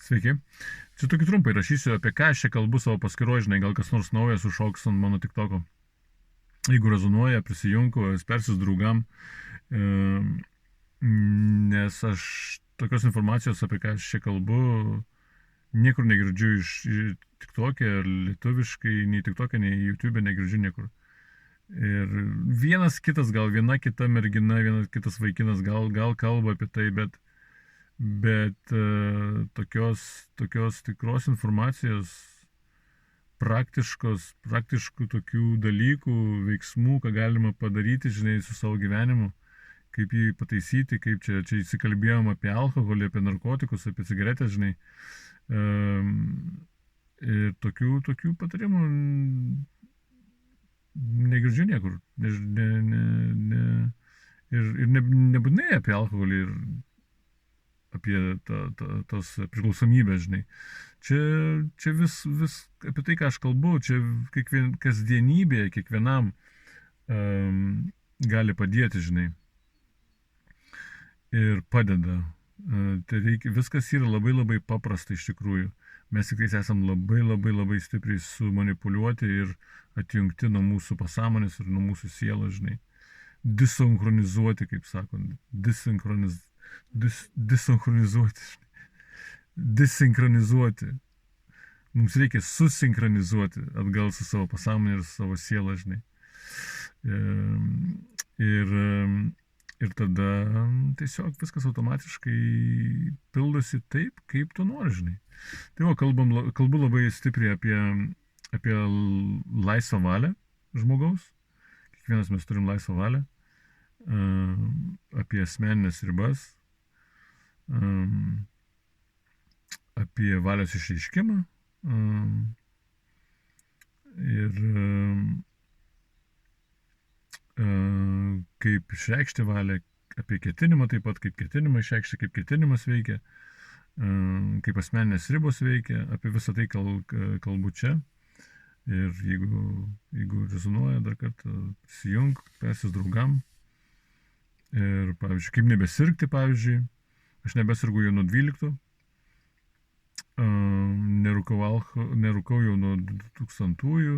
Sveiki. Čia tokį trumpai rašysiu, apie ką aš čia kalbu savo paskyroje, žinai, gal kas nors naujas užšoks ant mano TikToko. Jeigu rezonuoja, prisijungu, persius draugam, e, nes aš tokios informacijos, apie ką aš čia kalbu, niekur negirdžiu iš TikTok'e, lietuviškai, nei TikTok'e, nei YouTube'e negirdžiu niekur. Ir vienas kitas, gal viena kita mergina, vienas kitas vaikinas gal kalba apie tai, bet tokios tikros informacijos, praktiškų tokių dalykų, veiksmų, ką galima padaryti, žinai, su savo gyvenimu, kaip jį pataisyti, kaip čia įsikalbėjom apie alkoholį, apie narkotikus, apie cigaretės, žinai. Ir tokių patarimų negirdžiu niekur. Ir nebūtinai apie alkoholį ir apie tos priklausomybės, žinai. Čia vis apie tai, ką aš kalbu, čia kasdienybėje kiekvienam gali padėti, žinai. Ir padeda. Tai viskas yra labai paprasta iš tikrųjų. Mes tik esam labai stipriai sumanipuliuoti ir atjungti nuo mūsų pasąmonės ir nuo mūsų sielos, žinai. Disinkronizuoti, kaip sakant. Disinkronizuoti. Mums reikia susinkronizuoti atgal su savo pasąmonė ir su savo siela, žinai. Ir tada tiesiog viskas automatiškai pildosi taip, kaip tu nori, žinai. Tai kalbu labai stipriai apie laisvą valią žmogaus. Kiekvienas mes turim laisvą valią. Apie asmeninės ribas. Apie valios išreiškimą. Ir kaip išreikšti valią, apie ketinimą taip pat, kaip ketinimą išreikšti, kaip ketinimas veikia, kaip asmeninės ribos veikia, apie visą tai kalbu čia. Ir jeigu rezonuoja, dar kartą prisijung, persis draugam. Ir, pavyzdžiui, kaip nebesirgti, pavyzdžiui, aš nebesirgu jau nuo 12, nerūkau jau nuo 2000-ųjų,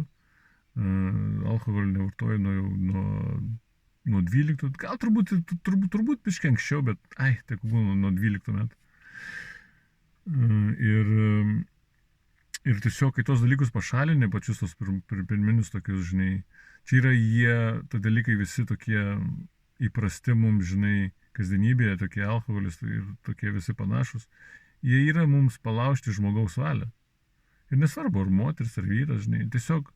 alkoholį nevartoju nuo 12, gal turbūt biškai anksčiau, bet tai būna nuo 12 metų. Ir tiesiog, kai tos dalykus pašalini, pačius tos pirminius tokius, žinai, čia yra tie dalykai visi tokie įprasti mums, žinai, kasdienybėje, tokie alkoholis ir tokie visi panašus, jie yra mums palaužti žmogaus valią. Ir nesvarbu, ar moteris, ar vyras, žinai, tiesiog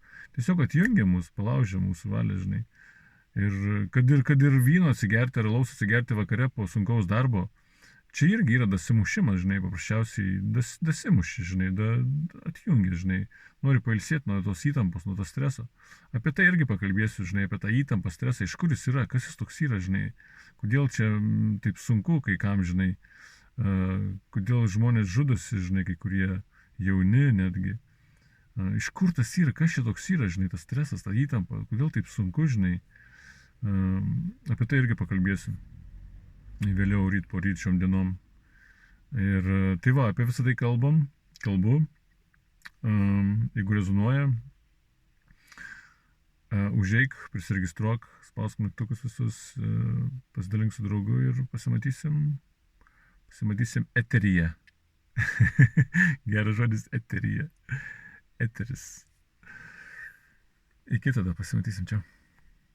atjungia mus, palaužia mūsų valią, žinai. Ir kad ir vyno atsigerti, ar alaus atsigerti vakare po sunkaus darbo, čia irgi yra dasimušimas, žinai, paprasčiausiai dasimuši, žinai, atjungi, žinai, nori pailsėti nuo tos įtampos, nuo to streso. Apie tai irgi pakalbėsiu, žinai, apie tą įtampą, stresą, iš kur jis yra, kas jis toks yra, žinai, kodėl čia taip sunku kai kam, žinai, kodėl žmonės žudosi, žinai, kai kurie jauni netgi. Iš kur tas yra, kas čia toks yra, žinai, tas stresas, ta įtampa, kodėl taip sunku, žinai. Apie tai irgi pakalbėsiu. Vėliau po ryt šiom dienom. Ir tai va, apie visą tai kalbu. Jeigu rezonuoja, užeik, prisiregistruok, spausk mygtukus visus, pasidalink su draugu ir pasimatysim eteryje. Geras žodis eteryje. Eteris. Iki tada pasimatysim čia.